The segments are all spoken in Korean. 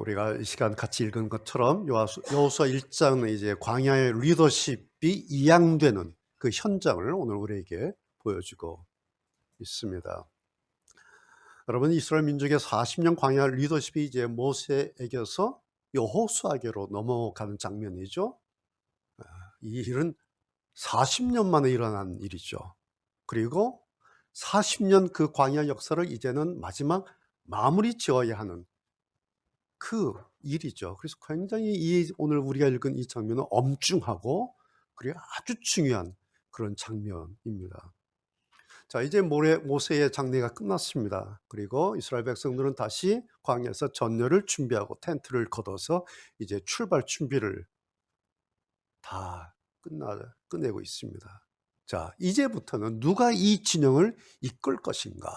우리가 이 시간 같이 읽은 것처럼 여호수아 1장은 이제 광야의 리더십이 이양되는 그 현장을 오늘 우리에게 보여주고 있습니다. 여러분, 이스라엘 민족의 40년 광야 리더십이 이제 모세에게서 여호수아에게로 넘어가는 장면이죠. 이 일은 40년 만에 일어난 일이죠. 그리고 40년 그 광야 역사를 이제는 마지막 마무리 지어야 하는 그 일이죠. 그래서 굉장히 오늘 우리가 읽은 이 장면은 엄중하고 그리고 아주 중요한 그런 장면입니다. 자, 이제 모세의 장례가 끝났습니다. 그리고 이스라엘 백성들은 다시 광야에서 전열을 준비하고 텐트를 걷어서 이제 출발 준비를 다 끝내고 있습니다. 자, 이제부터는 누가 이 진영을 이끌 것인가?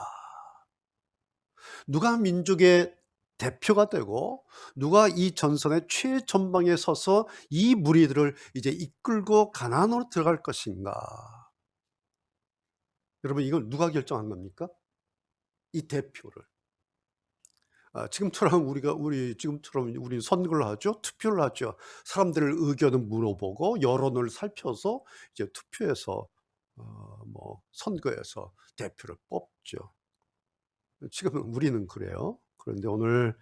누가 민족의 대표가 되고 누가 이 전선의 최전방에 서서 이 무리들을 이제 이끌고 가나안으로 들어갈 것인가? 여러분, 이걸 누가 결정한 겁니까? 이 대표를. 지금처럼 지금처럼 우리 선거를 하죠. 투표를 하죠. 사람들의 의견을 물어보고 여론을 살펴서 이제 투표해서 선거에서 대표를 뽑죠. 지금은 우리는 그래요. 그런데 오늘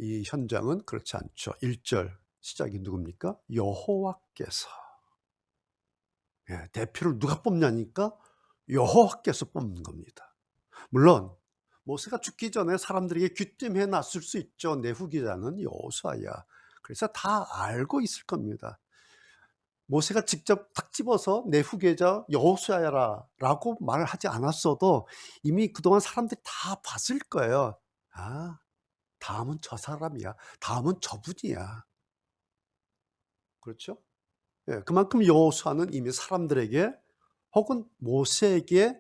이 현장은 그렇지 않죠. 1절 시작이 누굽니까? 여호와께서. 대표를 누가 뽑냐니까 여호와께서 뽑는 겁니다. 물론 모세가 죽기 전에 사람들에게 귀띔해 놨을 수 있죠. 내 후계자는 여호수아야. 그래서 다 알고 있을 겁니다. 모세가 직접 탁 집어서 내 후계자 여호수아야라고 말을 하지 않았어도 이미 그동안 사람들이 다 봤을 거예요. 다음은 저 사람이야. 다음은 저분이야. 그렇죠? 그만큼 여호수아는 이미 사람들에게 혹은 모세에게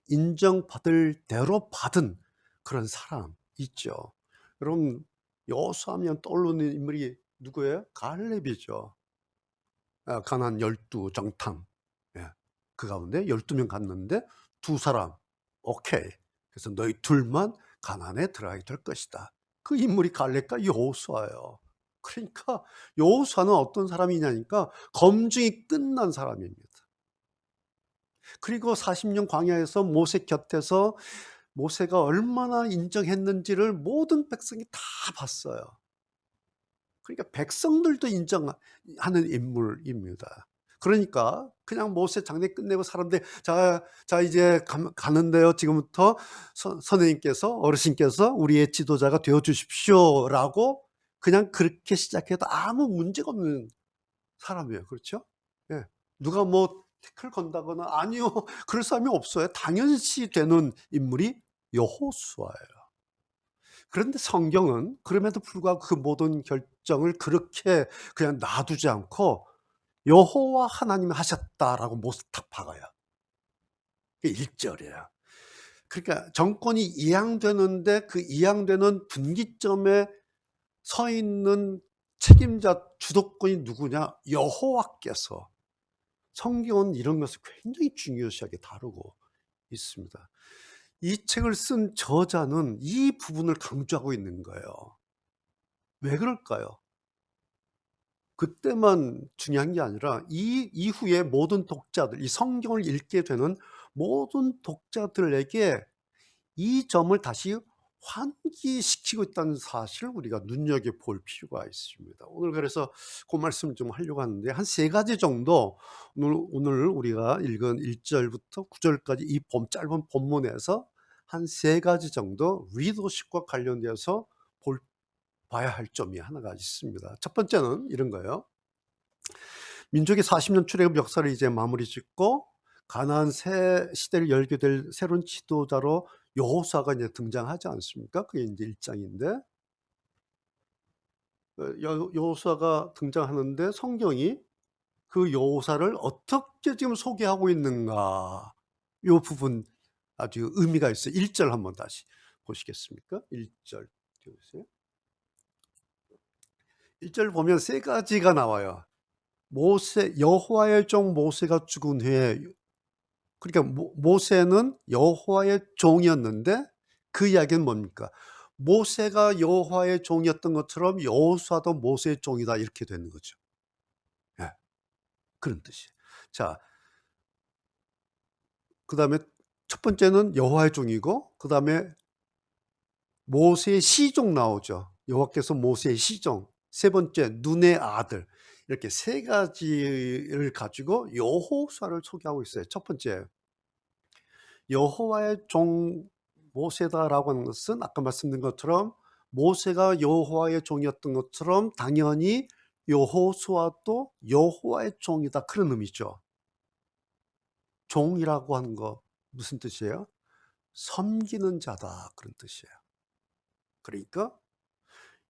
인정받을 대로 받은 그런 사람이죠. 여러분, 여호수아하면 떠오르는 인물이 누구예요? 갈렙이죠. 가나안 12 정탐. 그 가운데 12명 갔는데 두 사람, 오케이. 그래서 너희 둘만 가나안에 들어가게 될 것이다. 그 인물이 갈렙과 여호수아예요. 그러니까 여호수아는 어떤 사람이냐니까 검증이 끝난 사람입니다. 그리고 40년 광야에서 모세 곁에서 모세가 얼마나 인정했는지를 모든 백성이 다 봤어요. 그러니까 백성들도 인정하는 인물입니다. 그러니까 그냥 모세 장례 끝내고 사람들 자 이제 가는데요. 지금부터 선생님께서 어르신께서 우리의 지도자가 되어 주십시오라고 그냥 그렇게 시작해도 아무 문제가 없는 사람이에요. 그렇죠? 누가 태클 건다거나 아니요. 그럴 사람이 없어요. 당연시 되는 인물이 여호수아예요. 그런데 성경은 그럼에도 불구하고 그 모든 결정을 그렇게 그냥 놔두지 않고 여호와 하나님이 하셨다라고 딱 박아요. 그게 1절이에요. 그러니까 정권이 이양되는데 그 이양되는 분기점에 서 있는 책임자 주도권이 누구냐? 여호와께서. 성경은 이런 것을 굉장히 중요시하게 다루고 있습니다. 이 책을 쓴 저자는 이 부분을 강조하고 있는 거예요. 왜 그럴까요? 그때만 중요한 게 아니라 이 이후에 모든 독자들, 이 성경을 읽게 되는 모든 독자들에게 이 점을 다시 환기시키고 있다는 사실을 우리가 눈여겨볼 필요가 있습니다. 오늘 그래서 그 말씀 좀 하려고 하는데 한 3가지 정도 오늘 우리가 읽은 1절부터 9절까지 이 짧은 본문에서 한 3가지 정도 리더십과 관련돼서 봐야 할 점이 하나가 있습니다. 첫 번째는 이런 거예요. 민족이 40년 출애굽 역사를 이제 마무리 짓고 가나안 새 시대를 열게 될 새로운 지도자로 여호수아가 이제 등장하지 않습니까? 그게 이제 1장인데 여호수아가 등장하는데 성경이 그 여호수아를 어떻게 지금 소개하고 있는가? 이 부분 아주 의미가 있어요. 1절 한번 다시 보시겠습니까? 1절 보세요. 1절 보면 3가지가 나와요. 여호와의 종 모세가 죽은 후에, 그러니까 모세는 여호와의 종이었는데 그 이야기는 뭡니까? 모세가 여호와의 종이었던 것처럼 여호수아도 모세의 종이다 이렇게 되는 거죠. 예. 그런 뜻이에요. 자, 그다음에 첫 번째는 여호와의 종이고 그다음에 모세의 시종 나오죠. 여호와께서 모세의 시종. 세 번째 눈의 아들. 이렇게 세 가지를 가지고 여호수아를 소개하고 있어요. 첫 번째 여호와의 종 모세다라고 하는 것은 아까 말씀드린 것처럼 모세가 여호와의 종이었던 것처럼 당연히 여호수아도 여호와의 종이다 그런 의미죠. 종이라고 하는 거 무슨 뜻이에요? 섬기는 자다 그런 뜻이에요. 그러니까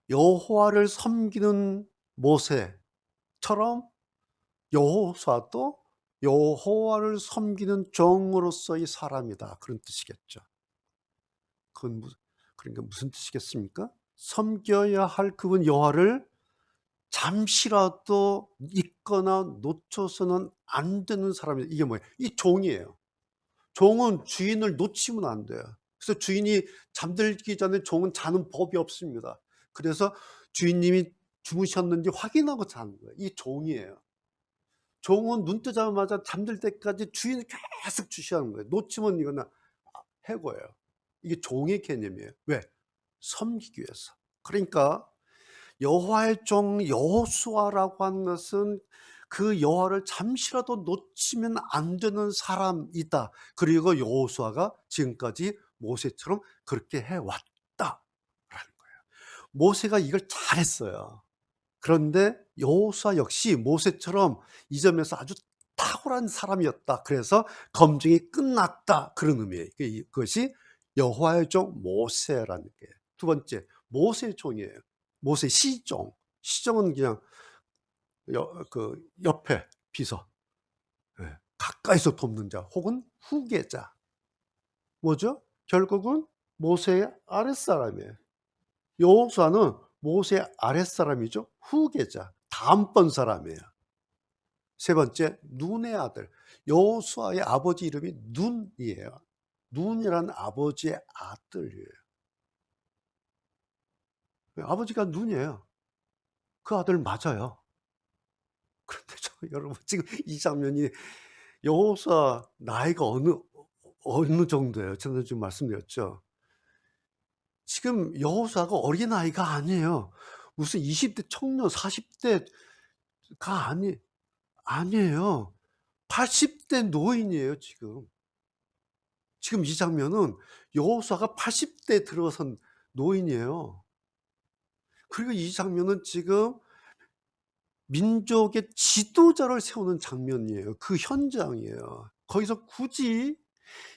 여호와를 섬기는 모세처럼 여호수아도 여호와를 섬기는 종으로서의 사람이다 그런 뜻이겠죠. 그건 그러니까 무슨 뜻이겠습니까? 섬겨야 할 그분 여호와를 잠시라도 잊거나 놓쳐서는 안 되는 사람이 이게 뭐예요? 이 종이에요. 종은 주인을 놓치면 안 돼요. 그래서 주인이 잠들기 전에 종은 자는 법이 없습니다. 그래서 주인님이 주무셨는지 확인하고 자는 거예요. 이 종이에요. 종은 눈 뜨자마자 잠들 때까지 주인을 계속 주시하는 거예요. 놓치면 이거는 해고예요. 이게 종의 개념이에요. 왜? 섬기기 위해서. 그러니까 여호와의 종 여호수아라고 하는 것은 그 여호와를 잠시라도 놓치면 안 되는 사람이다. 그리고 여호수아가 지금까지 모세처럼 그렇게 해왔다라는 거예요. 모세가 이걸 잘했어요. 그런데 여호수아 역시 모세처럼 이 점에서 아주 탁월한 사람이었다. 그래서 검증이 끝났다. 그런 의미예요. 그것이 여호와의 종 모세라는 게. 두 번째, 모세의 종이에요. 모세 시종. 시종은 그냥 옆에 비서. 예, 가까이서 돕는 자 혹은 후계자. 뭐죠? 결국은 모세의 아랫사람이에요. 여호수아는 모세의 아랫사람이죠. 후계자. 다음번 사람이에요. 세 번째, 눈의 아들. 여호수아의 아버지 이름이 눈이에요. 눈이란 아버지의 아들이에요. 아버지가 눈이에요. 그 아들 맞아요. 그런데 여러분 지금 이 장면이 여호수아 나이가 어느 정도예요? 저는 지금 말씀드렸죠. 지금 여호수아가 어린아이가 아니에요. 무슨 20대 청년 40대가 아니에요. 80대 노인이에요, 지금. 지금 이 장면은 여호수아가 80대 들어선 노인이에요. 그리고 이 장면은 지금 민족의 지도자를 세우는 장면이에요. 그 현장이에요. 거기서 굳이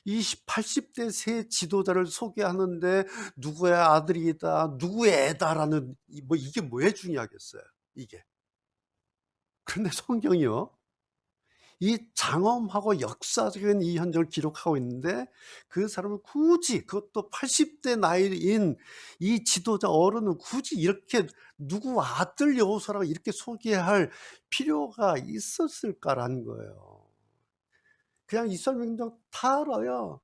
80대 새 지도자를 소개하는데 누구의 아들이다, 누구의 애다라는 이게 뭐에 중요하겠어요, 이게. 그런데 성경이요. 이 장엄하고 역사적인 이 현장을 기록하고 있는데 그 사람은 굳이 그것도 80대 나이인 이 지도자 어른은 굳이 이렇게 누구 아들 여호수아라고 이렇게 소개할 필요가 있었을까라는 거예요. 그냥 이스라엘 민족 다 알아요.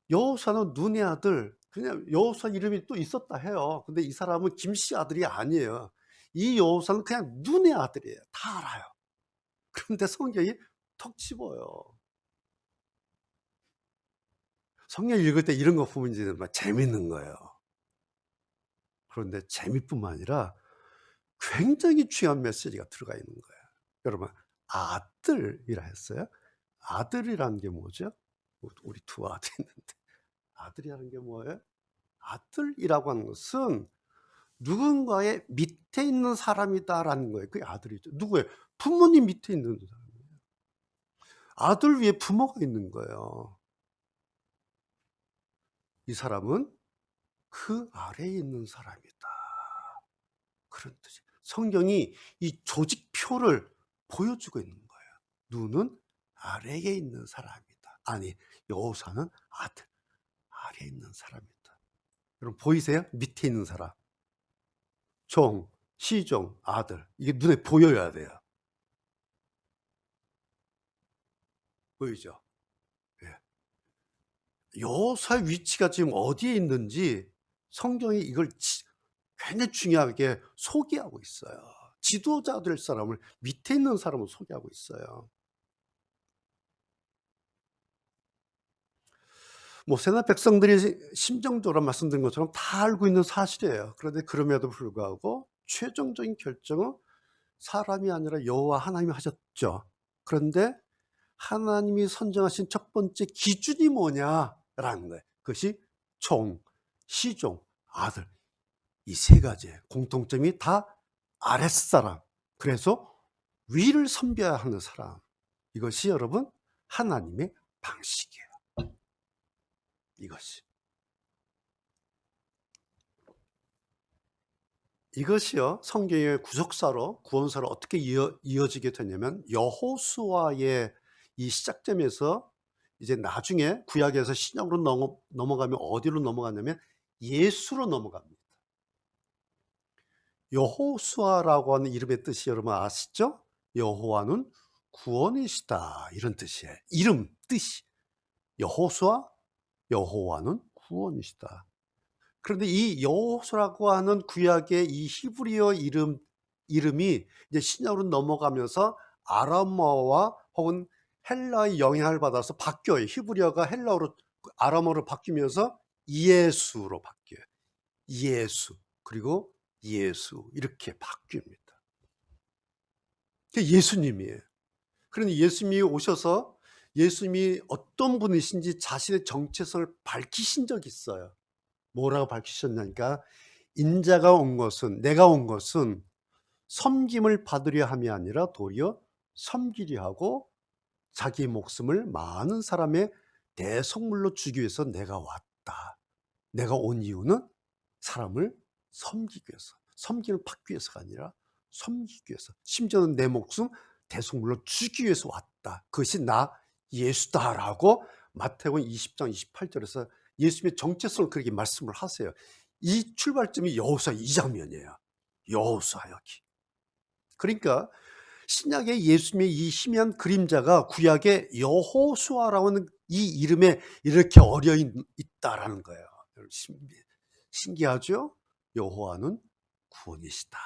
여호수아는 눈의 아들, 그냥 여호수아 이름이 또 있었다 해요. 근데 이 사람은 김씨 아들이 아니에요. 이 여호수아는 그냥 눈의 아들이에요. 다 알아요. 그런데 성경이 턱 집어요. 성경 읽을 때 이런 거 보면 이제 막 재밌는 거예요. 그런데 재미뿐만 아니라 굉장히 중요한 메시지가 들어가 있는 거예요. 여러분, 아들이라 했어요? 아들이라는 게 뭐죠? 우리 두 아들이 있는데 아들이라는 게 뭐예요? 아들이라고 하는 것은 누군가의 밑에 있는 사람이다라는 거예요. 그게 아들이죠. 누구예요? 부모님 밑에 있는 사람이에요. 아들 위에 부모가 있는 거예요. 이 사람은 그 아래에 있는 사람이다. 그런 뜻이에요. 성경이 이 조직표를 보여주고 있는 거예요. 눈은 아래에 있는 사람이다. 아니, 여호사는 아들, 아래에 있는 사람이다. 여러분 보이세요? 밑에 있는 사람. 종, 시종, 아들. 이게 눈에 보여야 돼요. 보이죠? 예. 여호사의 위치가 지금 어디에 있는지 성경이 이걸 굉장히 중요하게 소개하고 있어요. 지도자 될 사람을, 밑에 있는 사람을 소개하고 있어요. 모세나 백성들이 심정적으로 말씀드린 것처럼 다 알고 있는 사실이에요. 그런데 그럼에도 불구하고 최종적인 결정은 사람이 아니라 여호와 하나님이 하셨죠. 그런데 하나님이 선정하신 첫 번째 기준이 뭐냐라는 거예요. 그것이 종, 시종, 아들, 이 세 가지의 공통점이 다 아랫사람, 그래서 위를 섬겨야 하는 사람. 이것이 여러분 하나님의 방식이에요. 이것이요 성경의 구속사로, 구원사로 어떻게 이어지게 되냐면, 여호수아의 이 시작점에서 이제 나중에 구약에서 신약으로 넘어가면 어디로 넘어가냐면 예수로 넘어갑니다. 여호수아라고 하는 이름의 뜻이 여러분 아시죠? 여호와는 구원이시다, 이런 뜻이에요. 이름 뜻이 여호수아, 여호와는 구원이시다. 그런데 이 여호수아라고 하는 구약의 이 히브리어 이름이 이제 신약으로 넘어가면서 아람어와 혹은 헬라의 영향을 받아서 바뀌어요. 히브리어가 헬라어로, 아람어로 바뀌면서 예수로 바뀌어요. 예수, 그리고 예수, 이렇게 바뀝니다. 그게 예수님이에요. 그런데 예수님이 오셔서 예수님이 어떤 분이신지 자신의 정체성을 밝히신 적이 있어요. 뭐라고 밝히셨냐니까, 인자가 온 것은, 내가 온 것은 섬김을 받으려 함이 아니라 도리어 섬기려 하고 자기 목숨을 많은 사람의 대속물로 주기 위해서 내가 왔다. 내가 온 이유는 사람을 섬기기 위해서, 섬김을 받기 위해서가 아니라 섬기기 위해서, 심지어는 내 목숨 대속물로 주기 위해서 왔다. 그것이 나 예수다라고 마태복음 20장 28절에서 예수님의 정체성을 그렇게 말씀을 하세요. 이 출발점이 여호수아 이 장면이에요. 여호수아 여기. 그러니까 신약의 예수님의 이 희미한 그림자가 구약의 여호수아라고 하는 이 이름에 이렇게 어려 있다라는 거예요. 신기하죠? 여호와는 구원이시다.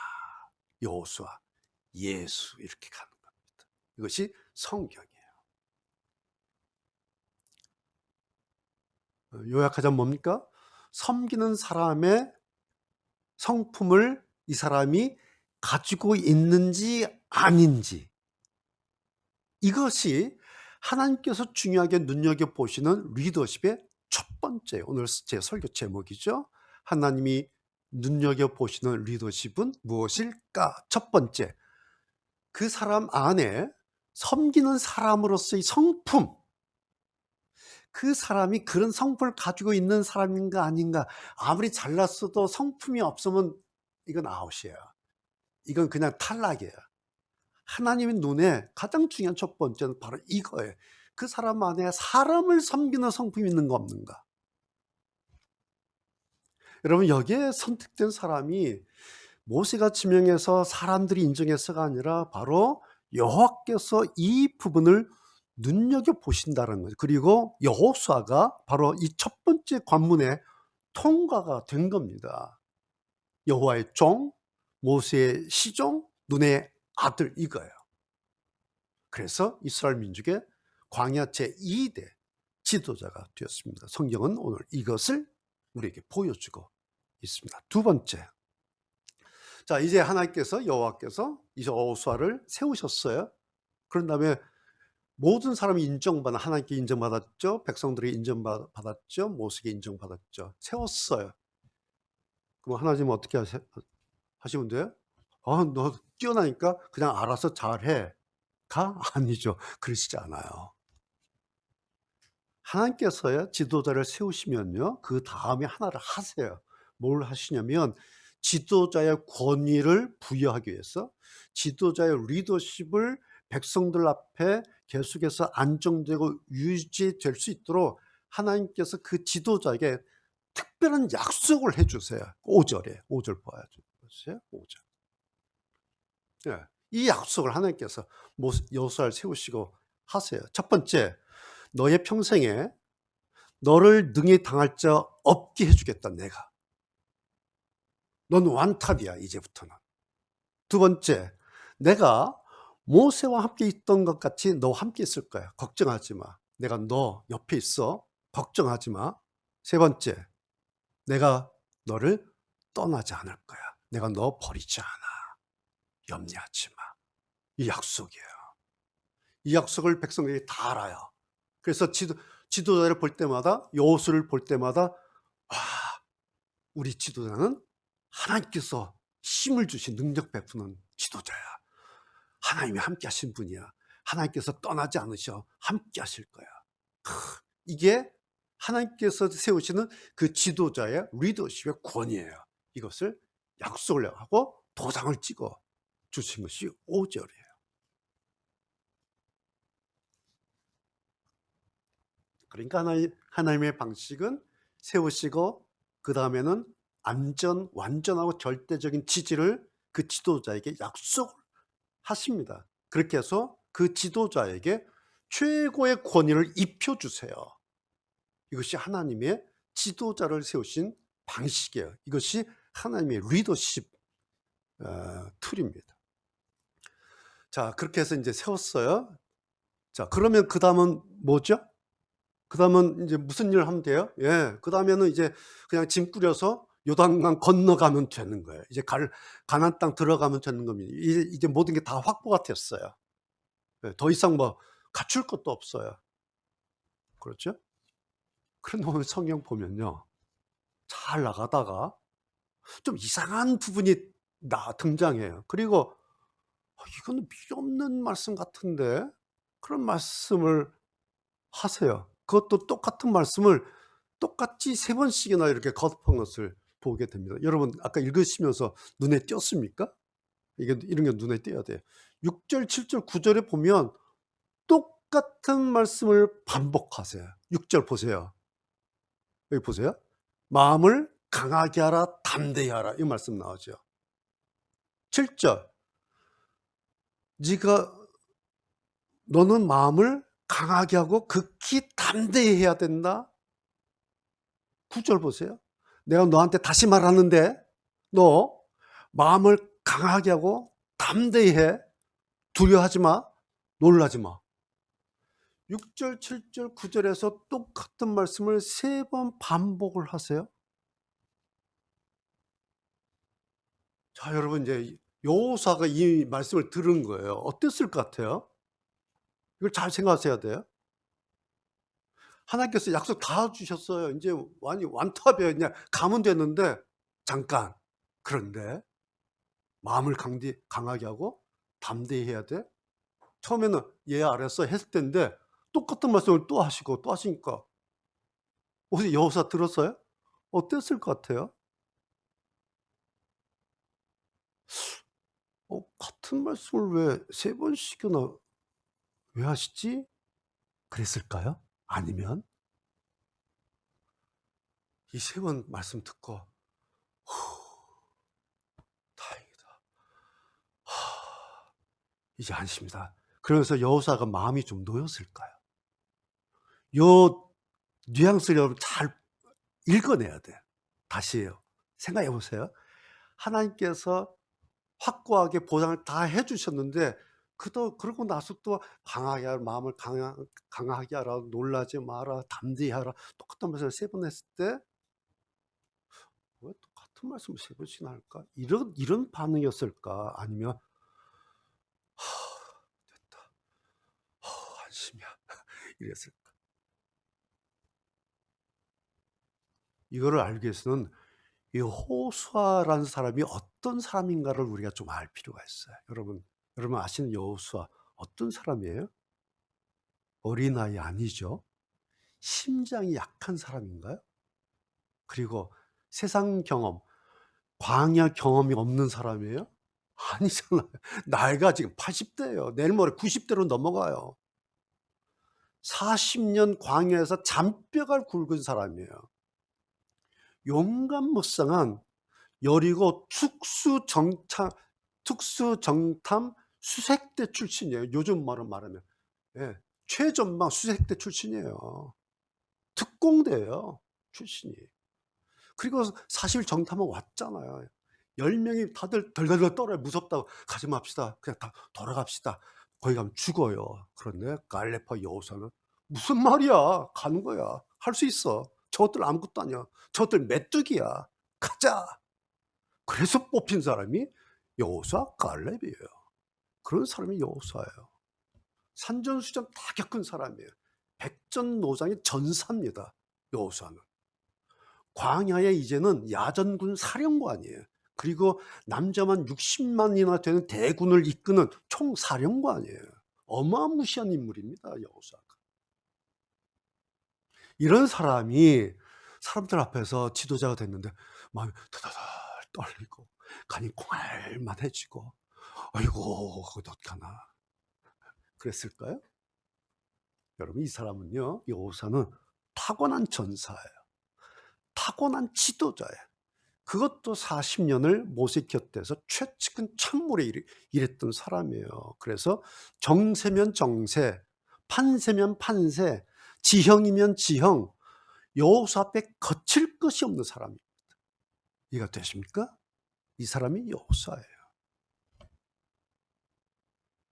여호수아, 예수, 이렇게 가는 겁니다. 이것이 성경이에요. 요약하자면 뭡니까? 섬기는 사람의 성품을 이 사람이 가지고 있는지 아닌지, 이것이 하나님께서 중요하게 눈여겨보시는 리더십의 첫 번째, 오늘 제 설교 제목이죠. 하나님이 눈여겨보시는 리더십은 무엇일까? 첫 번째, 그 사람 안에 섬기는 사람으로서의 성품, 그 사람이 그런 성품을 가지고 있는 사람인가 아닌가. 아무리 잘났어도 성품이 없으면 이건 아웃이에요. 이건 그냥 탈락이에요. 하나님의 눈에 가장 중요한 첫 번째는 바로 이거예요. 그 사람 안에 사람을 섬기는 성품이 있는가 없는가. 여러분, 여기에 선택된 사람이 모세가 지명해서 사람들이 인정해서가 아니라 바로 여호와께서 이 부분을 눈여겨보신다는 거죠. 그리고 여호수아가 바로 이 첫 번째 관문에 통과가 된 겁니다. 여호와의 종, 모세의 시종, 눈의 아들, 이거예요. 그래서 이스라엘 민족의 광야 제2대 지도자가 되었습니다. 성경은 오늘 이것을 우리에게 보여주고 있습니다. 두 번째, 자, 이제 하나님께서, 여호와께서 이제 여호수아를 세우셨어요. 그런 다음에 모든 사람이 인정받아, 하나님께 인정받았죠. 백성들이 인정받았죠. 모세에게 인정받았죠. 세웠어요. 그럼 하나님은 어떻게 하시면 돼요? 너 뛰어나니까 그냥 알아서 잘해. 가? 아니죠. 그러시지 않아요. 하나님께서요, 지도자를 세우시면요, 그 다음에 하나를 하세요. 뭘 하시냐면, 지도자의 권위를 부여하기 위해서, 지도자의 리더십을 백성들 앞에 계속해서 안정되고 유지될 수 있도록 하나님께서 그 지도자에게 특별한 약속을 해주세요. 5절에, 5절 봐야죠. 5절. 예, 이 약속을 하나님께서 여호수아를 세우시고 하세요. 첫 번째, 너의 평생에 너를 능히 당할 자 없게 해주겠다, 내가. 넌 완탑이야 이제부터는. 두 번째, 내가 모세와 함께 있던 것 같이 너와 함께 있을 거야. 걱정하지 마. 내가 너 옆에 있어. 걱정하지 마. 세 번째, 내가 너를 떠나지 않을 거야. 내가 너 버리지 않아. 염려하지 마. 이 약속이에요. 이 약속을 백성들이 다 알아요. 그래서 지도자를 볼 때마다, 여호수를 볼 때마다, 아, 우리 지도자는 하나님께서 힘을 주신 능력 베푸는 지도자야. 하나님이 함께 하신 분이야. 하나님께서 떠나지 않으셔. 함께 하실 거야. 이게 하나님께서 세우시는 그 지도자의 리더십의 권위예요. 이것을 약속을 하고 도장을 찍어 주신 것이 5절이에요. 그러니까 하나님의 방식은 세우시고 그 다음에는 완전하고 절대적인 지지를 그 지도자에게 약속하십니다. 그렇게 해서 그 지도자에게 최고의 권위를 입혀주세요. 이것이 하나님의 지도자를 세우신 방식이에요. 이것이 하나님의 리더십 툴입니다. 자, 그렇게 해서 이제 세웠어요. 자, 그러면 그 다음은 뭐죠? 그 다음은 이제 무슨 일을 하면 돼요? 예, 그 다음에는 이제 그냥 짐 꾸려서 요단강 건너가면 되는 거예요. 이제 가나안 땅 들어가면 되는 겁니다. 이제 모든 게 다 확보가 됐어요. 예, 더 이상 뭐 갖출 것도 없어요. 그렇죠? 그런데 오늘 성경 보면요, 잘 나가다가 좀 이상한 부분이 등장해요. 그리고 이거는 필요 없는 말씀 같은데 그런 말씀을 하세요. 그것도 똑같은 말씀을 똑같이 3번씩이나 이렇게 거듭한 것을 보게 됩니다. 여러분 아까 읽으시면서 눈에 띄었습니까? 이런 게 눈에 띄어야 돼요. 6절, 7절, 9절에 보면 똑같은 말씀을 반복하세요. 6절 보세요. 여기 보세요. 마음을 강하게 하라, 담대히 하라. 이 말씀 나오죠. 7절. 너는 마음을 강하게 하고 극히 담대히 해야 된다. 9절 보세요. 내가 너한테 다시 말하는데 너 마음을 강하게 하고 담대히 해. 두려워하지 마. 놀라지 마. 6절, 7절, 9절에서 똑같은 말씀을 3번 반복을 하세요. 자, 여러분 이제 여호수아가 이 말씀을 들은 거예요. 어땠을 것 같아요? 이걸 잘 생각하셔야 돼요. 하나님께서 약속 다 주셨어요. 이제 완탑이에요. 그냥 가면 되는데 잠깐. 그런데 마음을 강하게 하고 담대히 해야 돼. 처음에는 얘 알았어 했을 텐데 똑같은 말씀을 또 하시고 또 하시니까 혹시 여호수아 들었어요? 어땠을 것 같아요? 같은 말씀을 왜 3번씩이나 왜 하시지? 그랬을까요? 아니면 이 3번 말씀 듣고 다행이다. 이제 안심이다. 그래서 여호수아가 마음이 좀 놓였을까요? 요 뉘앙스를 여러분 잘 읽어내야 돼요. 다시요. 생각해 보세요. 하나님께서 확고하게 보장을 다 해 주셨는데 그러고 나서 또 강하게 하라, 마음을 강하게 하라, 놀라지 마라, 담대히 하라 똑같은 말씀을 3번 했을 때 '왜 똑같은 말씀을 3번씩이나 할까?' 이런 반응이었을까? 아니면 '됐다. 안심이야.' 이랬을까? 이거를 알기 위해서는 이 호수아라는 사람이 어떤 사람인가를 우리가 좀 알 필요가 있어요. 여러분 아시는 여호수아 어떤 사람이에요? 어린아이 아니죠. 심장이 약한 사람인가요? 그리고 세상 경험, 광야 경험이 없는 사람이에요? 아니잖아요. 나이가 지금 80대예요. 내일 모레 90대로 넘어가요. 40년 광야에서 잔뼈가 굵은 사람이에요. 용감무쌍한 여리고 특수정탐 수색대 출신이에요. 요즘 말로 말하면. 예. 최전방 수색대 출신이에요. 특공대예요. 출신이. 그리고 사실 정탐은 왔잖아요. 10명이 다들 덜덜덜 떨어요. 무섭다고. 가지 맙시다. 그냥 다 돌아갑시다. 거기 가면 죽어요. 그런데 갈렙과 여호수아는 무슨 말이야. 가는 거야. 할 수 있어. 저것들 아무것도 아니야. 저것들 메뚜기야. 가자. 그래서 뽑힌 사람이 여호수아 갈렙이에요. 그런 사람이 여호수아예요. 산전수전 다 겪은 사람이에요. 백전노장의 전사입니다. 여호수아는. 광야에 이제는 야전군 사령관이에요. 그리고 남자만 60만이나 되는 대군을 이끄는 총사령관이에요. 어마무시한 인물입니다. 여호수아가. 이런 사람이 사람들 앞에서 지도자가 됐는데 마음이 더더덜 떨리고 간이 콩알만해지고 아이고 어떡하나 그랬을까요? 여러분 이 사람은요, 여호수아는 타고난 전사예요. 타고난 지도자예요. 그것도 40년을 모세 곁에서 최측근 참모에 일했던 사람이에요. 그래서 정세면 정세, 판세면 판세, 지형이면 지형, 여호수아 앞에 거칠 것이 없는 사람입니다. 이해가 되십니까? 이 사람이 여호수아예요.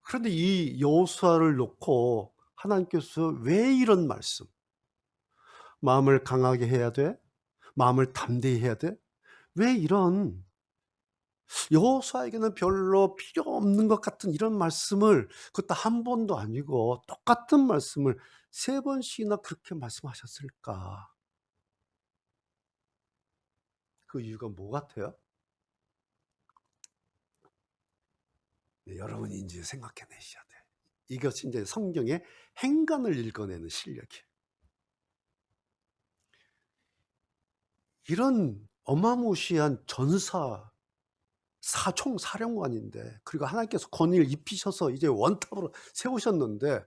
그런데 이 여호수아를 놓고 하나님께서 왜 이런 말씀? 마음을 강하게 해야 돼? 마음을 담대히 해야 돼? 왜 이런 여호수아에게는 별로 필요 없는 것 같은 이런 말씀을 그것도 한 번도 아니고 똑같은 말씀을 3번씩이나 그렇게 말씀하셨을까? 그 이유가 뭐 같아요? 네, 여러분이 이제 생각해내셔야 돼. 이것이 이제 성경의 행간을 읽어내는 실력이에요. 이런 어마무시한 전사, 총사령관인데, 그리고 하나님께서 권위를 입히셔서 이제 원탑으로 세우셨는데,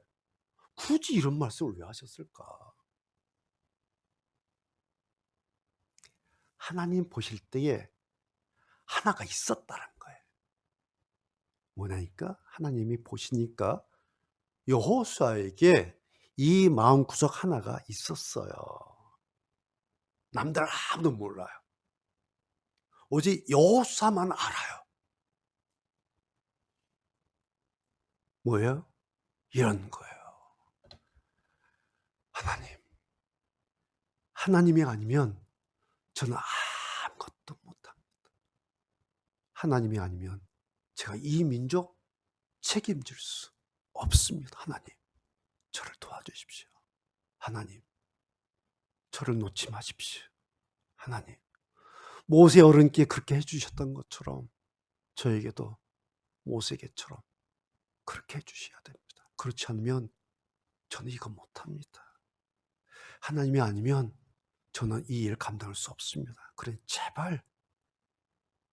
굳이 이런 말씀을 왜 하셨을까? 하나님 보실 때에 하나가 있었다는 거예요. 뭐냐니까? 하나님이 보시니까 여호수아에게 이 마음구석 하나가 있었어요. 남들 아무도 몰라요. 오직 여호수아만 알아요. 뭐예요? 이런 거예요. 하나님이 아니면 저는 아무것도 못합니다. 하나님이 아니면 제가 이 민족 책임질 수 없습니다. 하나님, 저를 도와주십시오. 하나님, 저를 놓지 마십시오. 하나님, 모세 어른께 그렇게 해주셨던 것처럼 저에게도 모세에게처럼 그렇게 해주셔야 됩니다. 그렇지 않으면 저는 이거 못합니다. 하나님이 아니면 저는 이 일 감당할 수 없습니다. 그래 제발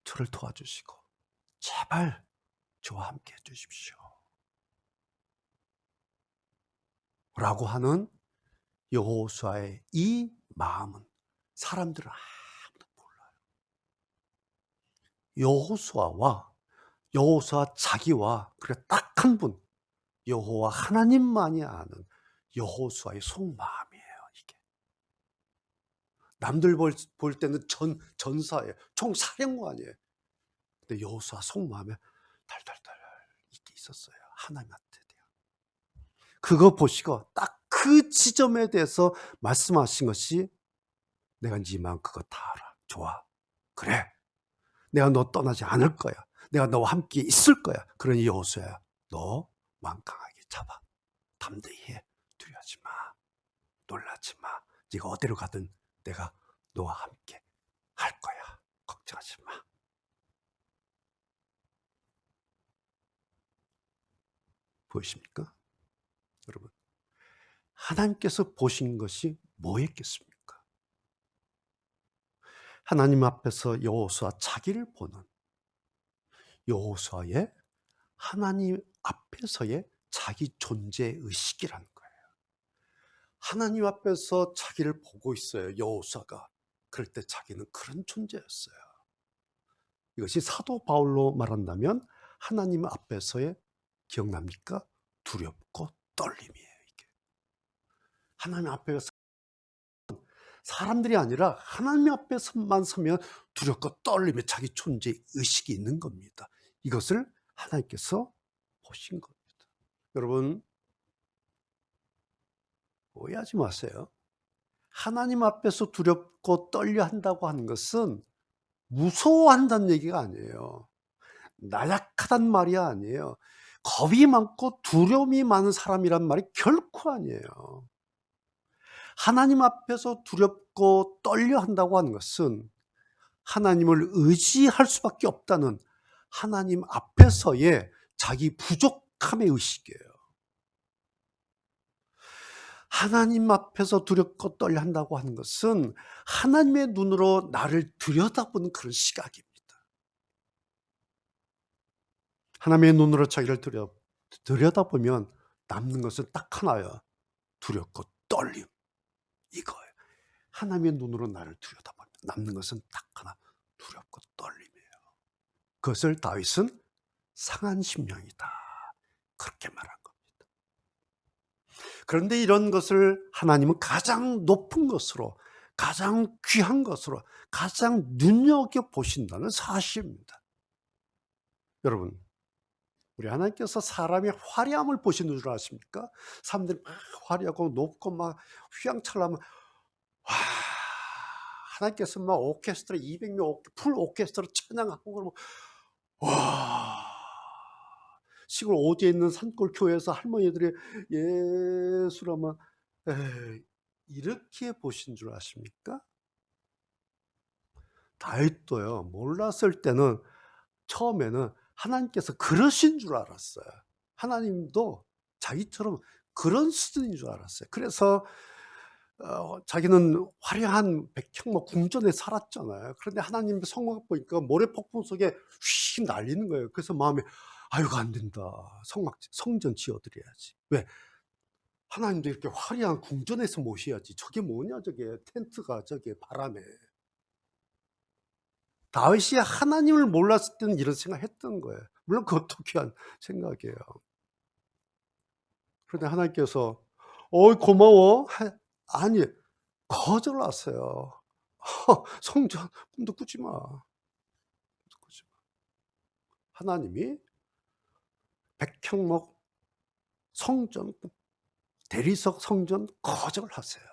저를 도와주시고 제발 저와 함께 해주십시오. 라고 하는 여호수아의 이 마음은 사람들은 아무도 몰라요. 여호수아 자기와 그래 딱 한 분, 여호와 하나님만이 아는 여호수아의 속마음이에요. 이게 남들 볼 때는 전사예요. 총사령관이에요. 근데 여호수아 속마음에 달달달 이게 있었어요. 하나님한테 대한. 그거 보시고 딱 그 지점에 대해서 말씀하신 것이 내가 네 마음 그거 다 알아. 좋아. 그래. 내가 너 떠나지 않을 거야. 내가 너와 함께 있을 거야. 그러니 여호수아야, 너 마음 강하게 잡아. 담대히 해. 두려워하지 마. 놀라지 마. 네가 어디로 가든 내가 너와 함께 할 거야. 걱정하지 마. 보이십니까? 여러분, 하나님께서 보신 것이 뭐였겠습니까? 하나님 앞에서 여호수아 자기를 보는 여호수아의 하나님 앞에서의 자기 존재 의식이라는 거예요. 하나님 앞에서 자기를 보고 있어요. 여호수아가. 그럴 때 자기는 그런 존재였어요. 이것이 사도 바울로 말한다면 하나님 앞에서의 기억납니까? 두렵고 떨림이에요. 이게. 하나님 앞에서 사람들이 아니라 하나님 앞에서만 서면 두렵고 떨림에 자기 존재 의식이 있는 겁니다. 이것을 하나님께서 보신 겁니다. 여러분, 오해하지 마세요. 하나님 앞에서 두렵고 떨려 한다고 하는 것은 무서워한다는 얘기가 아니에요. 나약하단 말이 아니에요. 겁이 많고 두려움이 많은 사람이란 말이 결코 아니에요. 하나님 앞에서 두렵고 떨려 한다고 하는 것은 하나님을 의지할 수밖에 없다는 하나님 앞에서의 자기 부족함의 의식이에요. 하나님 앞에서 두렵고 떨려 한다고 하는 것은 하나님의 눈으로 나를 들여다보는 그런 시각입니다. 하나님의 눈으로 자기를 들여다보면 남는 것은 딱 하나예요. 두렵고 떨림. 이거예요. 하나님의 눈으로 나를 들여다보면 남는 것은 딱 하나, 두렵고 떨림이에요. 그것을 다윗은 상한 심령이다, 그렇게 말한 겁니다. 그런데 이런 것을 하나님은 가장 높은 것으로, 가장 귀한 것으로, 가장 눈여겨보신다는 사실입니다. 여러분, 우리 하나님께서 사람의 화려함을 보시는 줄 아십니까? 사람들이 막 화려하고 높고 막 휘황찬란하면, 와, 하나님께서 막 오케스트라 200명 풀 오케스트라 찬양하고 그러면, 와, 시골 오지에 있는 산골 교회에서 할머니들이 예수라면, 이렇게 보신 줄 아십니까? 다윗도요, 몰랐을 때는 처음에는 하나님께서 그러신 줄 알았어요. 하나님도 자기처럼 그런 수준인 줄 알았어요. 그래서 자기는 화려한 백향목 궁전에 살았잖아요. 그런데 하나님 성막 보니까 모래폭풍 속에 휙 날리는 거예요. 그래서 마음에, 아이고 안 된다. 성전 지어드려야지. 왜? 하나님도 이렇게 화려한 궁전에서 모셔야지. 저게 뭐냐 저게, 텐트가 저게 바람에. 다윗이 하나님을 몰랐을 때는 이런 생각했던 거예요. 물론 그것도 귀한 생각이에요. 그런데 하나님께서 고마워. 아니, 거절하세요. 성전 꿈도 꾸지 마. 하나님이 백향목 성전, 대리석 성전 거절하세요.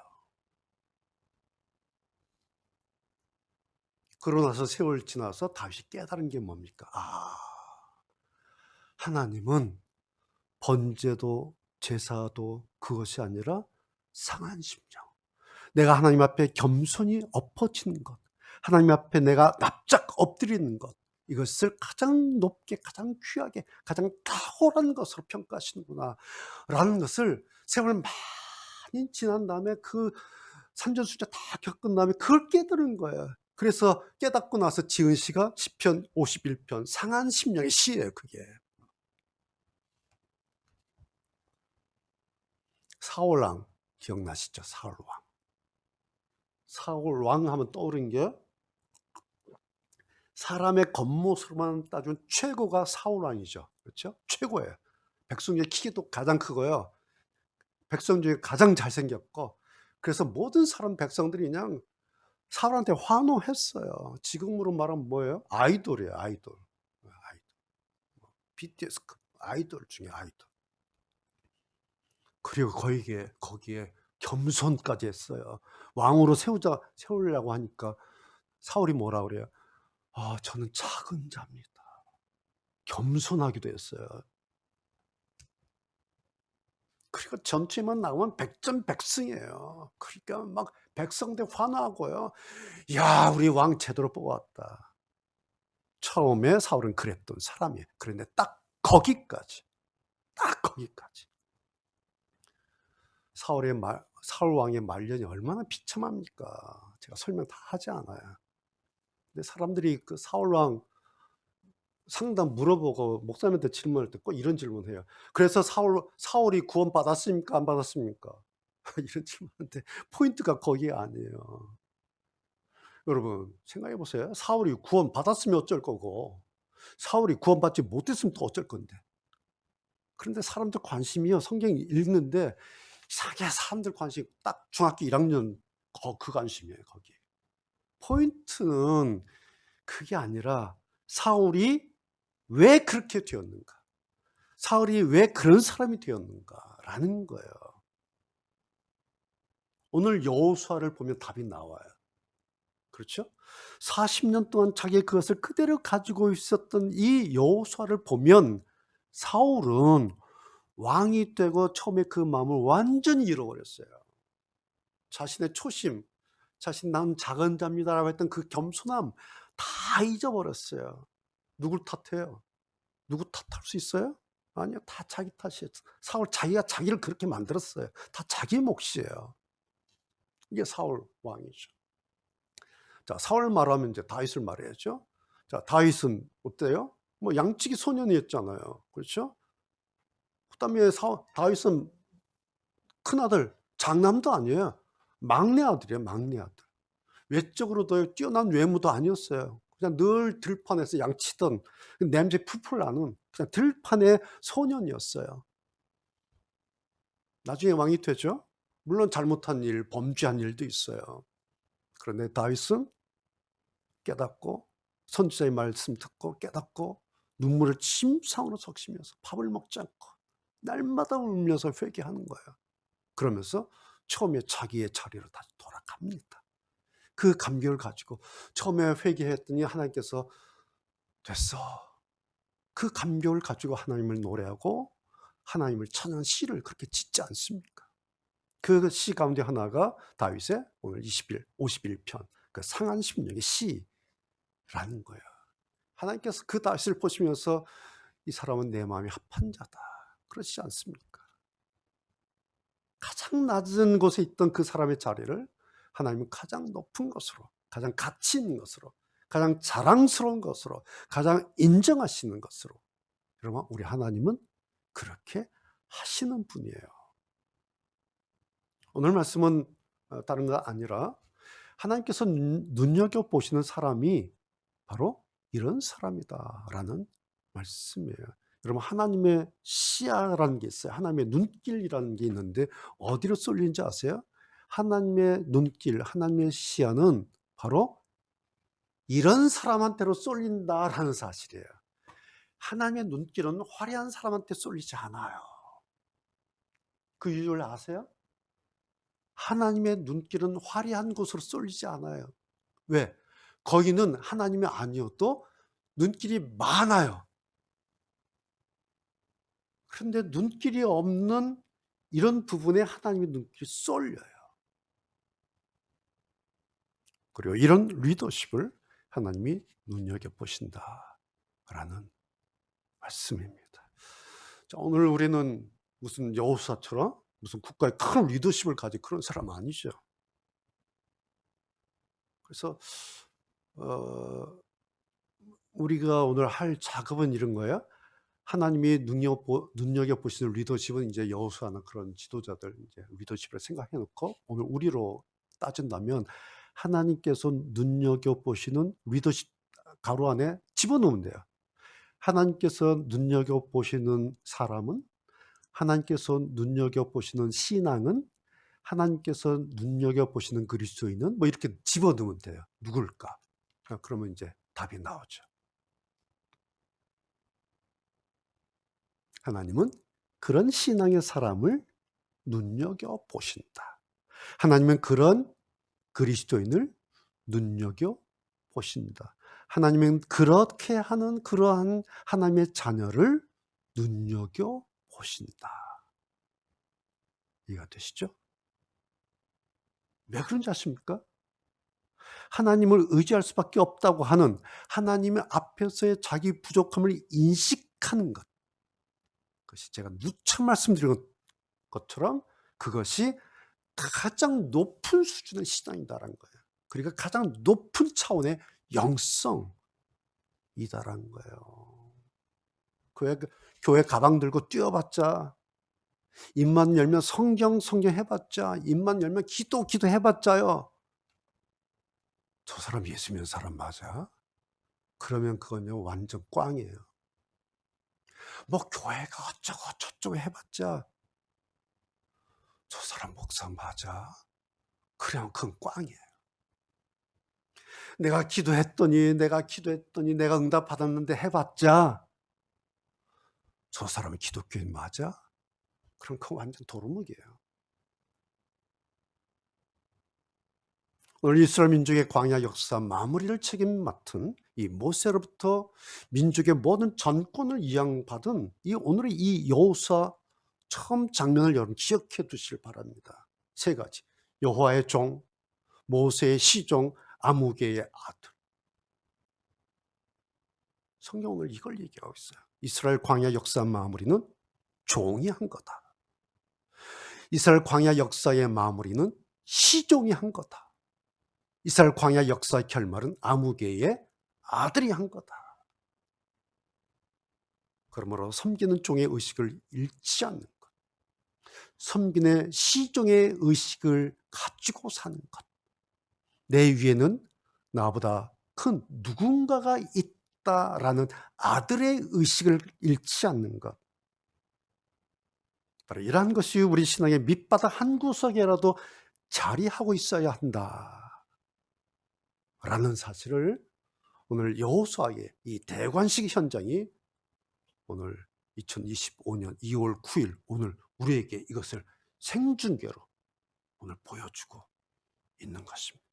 그러고 나서 세월 지나서 다윗이 깨달은 게 뭡니까? 하나님은 번제도 제사도 그것이 아니라 상한 심령. 내가 하나님 앞에 겸손히 엎어치는 것, 하나님 앞에 내가 납작 엎드리는 것, 이것을 가장 높게, 가장 귀하게, 가장 탁월한 것으로 평가하시는구나 라는 것을 세월 많이 지난 다음에, 그 산전수전 다 겪은 다음에 그걸 깨달은 거예요. 그래서 깨닫고 나서 지은 시가 시편 51편 상한 심령의 시예요. 그게 사울왕 기억나시죠? 사울왕 하면 떠오른 게, 사람의 겉모습으로만 따지면 최고가 사울왕이죠. 그렇죠? 최고예요. 백성 중에 키도 가장 크고요. 백성 중에 가장 잘생겼고, 그래서 모든 사람 백성들이 그냥 사울한테 환호했어요. 지금으로 말하면 뭐예요? 아이돌이에요. 아이돌. BTS 아이돌 중에 아이돌. 그리고 거기에 겸손까지 했어요. 왕으로 세우려고 하니까 사울이 뭐라 그래요? 저는 작은 자입니다. 겸손하기도 했어요. 그리고 전투에만 나오면 백전백승이에요. 그러니까 막 백성들 환호하고요. 야, 우리 왕 제대로 뽑았다. 처음에 사울은 그랬던 사람이에요. 그런데 딱 거기까지. 사울 왕의 말년이 얼마나 비참합니까? 제가 설명 다 하지 않아요. 근데 사람들이 그 사울 왕 상담 물어보고 목사님한테 질문할 때 꼭 이런 질문해요. 그래서 사울이 구원 받았습니까? 안 받았습니까? 이런 질문인데 포인트가 거기 아니에요. 여러분 생각해 보세요. 사울이 구원 받았으면 어쩔 거고, 사울이 구원 받지 못했으면 또 어쩔 건데. 그런데 사람들 관심이요, 성경 읽는데 이상하게 사람들 관심 딱 중학교 1학년 그 관심이에요. 거기 포인트는 그게 아니라 사울이 왜 그렇게 되었는가? 사울이 왜 그런 사람이 되었는가라는 거예요. 오늘 여호수아를 보면 답이 나와요. 그렇죠? 40년 동안 자기의 그것을 그대로 가지고 있었던 이 여호수아를 보면 사울은 왕이 되고 처음에 그 마음을 완전히 잃어버렸어요. 자신의 초심, 자신 난 작은 자입니다라고 했던 그 겸손함 다 잊어버렸어요. 누굴 탓해요? 누구 탓할 수 있어요? 아니요. 다 자기 탓이에요. 사울 자기가 자기를 그렇게 만들었어요. 다 자기 몫이에요. 이게 사울 왕이죠. 자, 사울 말하면 이제 다윗을 말해야죠. 자, 다윗은 어때요? 뭐 양치기 소년이었잖아요. 그렇죠? 그다음에 다윗은 큰아들, 장남도 아니에요. 막내 아들이에요, 막내 아들. 외적으로도 뛰어난 외모도 아니었어요. 그냥 늘 들판에서 양치던 냄새 풀풀 나는 그냥 들판의 소년이었어요. 나중에 왕이 되죠. 물론 잘못한 일, 범죄한 일도 있어요. 그런데 다윗은 깨닫고 선지자의 말씀 듣고 깨닫고 눈물을 침상으로 적시면서 밥을 먹지 않고 날마다 울면서 회개하는 거예요. 그러면서 처음에 자기의 자리로 다시 돌아갑니다. 그 감격을 가지고 처음에 회개했더니 하나님께서 됐어. 그 감격을 가지고 하나님을 노래하고 하나님을 찬양하는 시를 그렇게 짓지 않습니까? 그 시 가운데 하나가 다윗의 오늘 51편 그 상한 심령의 시라는 거예요. 하나님께서 그 다윗을 보시면서 이 사람은 내 마음이 합한 자다. 그렇지 않습니까? 가장 낮은 곳에 있던 그 사람의 자리를 하나님은 가장 높은 것으로, 가장 가치 있는 것으로, 가장 자랑스러운 것으로, 가장 인정하시는 것으로. 여러분, 우리 하나님은 그렇게 하시는 분이에요. 오늘 말씀은 다른 거 아니라 하나님께서 눈여겨보시는 사람이 바로 이런 사람이다라는 말씀이에요. 여러분, 하나님의 시야라는 게 있어요. 하나님의 눈길이라는 게 있는데 어디로 쏠리는지 아세요? 하나님의 눈길, 하나님의 시야는 바로 이런 사람한테로 쏠린다라는 사실이에요. 하나님의 눈길은 화려한 사람한테 쏠리지 않아요. 그 이유를 아세요? 하나님의 눈길은 화려한 곳으로 쏠리지 않아요. 왜? 거기는 하나님이 아니어도 눈길이 많아요. 그런데 눈길이 없는 이런 부분에 하나님의 눈길이 쏠려요. 그리고 이런 리더십을 하나님이 눈여겨보신다라는 말씀입니다. 자, 오늘 우리는 무슨 여호수아처럼 무슨 국가의 큰 리더십을 가진 그런 사람 아니죠. 그래서 우리가 오늘 할 작업은 이런 거예요. 하나님이 눈여겨보시는 리더십은 이제 여호수아나 그런 지도자들 이제 리더십을 생각해 놓고 오늘 우리로 따진다면 하나님께서 눈여겨보시는 리더십 가로 안에 집어넣으면 돼요. 하나님께서 눈여겨보시는 사람은, 하나님께서 눈여겨보시는 신앙은, 하나님께서 눈여겨보시는 그리스도인은 뭐 이렇게 집어넣으면 돼요. 누굴까? 그러면 이제 답이 나오죠. 하나님은 그런 신앙의 사람을 눈여겨보신다. 하나님은 그런 그리스도인을 눈여겨보신다. 하나님은 그렇게 하는 그러한 하나님의 자녀를 눈여겨보신다. 이해가 되시죠? 왜 그런지 아십니까? 하나님을 의지할 수밖에 없다고 하는 하나님의 앞에서의 자기 부족함을 인식하는 것. 그것이 제가 누차 말씀드린 것처럼 그것이 가장 높은 수준의 신앙이다라는 거예요. 그러니까 가장 높은 차원의 영성이다라는 거예요. 교회 가방 들고 뛰어봤자, 입만 열면 성경 해봤자, 입만 열면 기도 해봤자요. 저 사람 예수 믿는 사람 맞아? 그러면 그건요 완전 꽝이에요. 뭐 교회가 어쩌고 저쩌고 해봤자 저 사람 목사 맞아? 그냥 그건 꽝이에요. 내가 기도했더니 내가 응답 받았는데 해봤자 저 사람은 기독교인 맞아? 그럼 그거 완전 도루묵이에요. 오늘 이스라엘 민족의 광야 역사 마무리를 책임 맡은 이 모세로부터 민족의 모든 전권을 이양받은 이 오늘의 이 여호수아 처음 장면을 여러분 기억해 두시길 바랍니다. 세 가지. 여호와의 종, 모세의 시종, 아무개의 아들. 성경은 오늘 이걸 얘기하고 있어요. 이스라엘 광야 역사 마무리는 종이 한 거다. 이스라엘 광야 역사의 마무리는 시종이 한 거다. 이스라엘 광야 역사의 결말은 아무개의 아들이 한 거다. 그러므로 섬기는 종의 의식을 잃지 않는 것, 섬기는 시종의 의식을 가지고 사는 것, 내 위에는 나보다 큰 누군가가 있다라는 아들의 의식을 잃지 않는 것, 바로 이러한 것이 우리 신앙의 밑바닥 한 구석에라도 자리하고 있어야 한다라는 사실을 오늘 여호수아의 이 대관식 현장이 오늘 2025년 2월 9일 오늘 우리에게 이것을 생중계로 오늘 보여주고 있는 것입니다.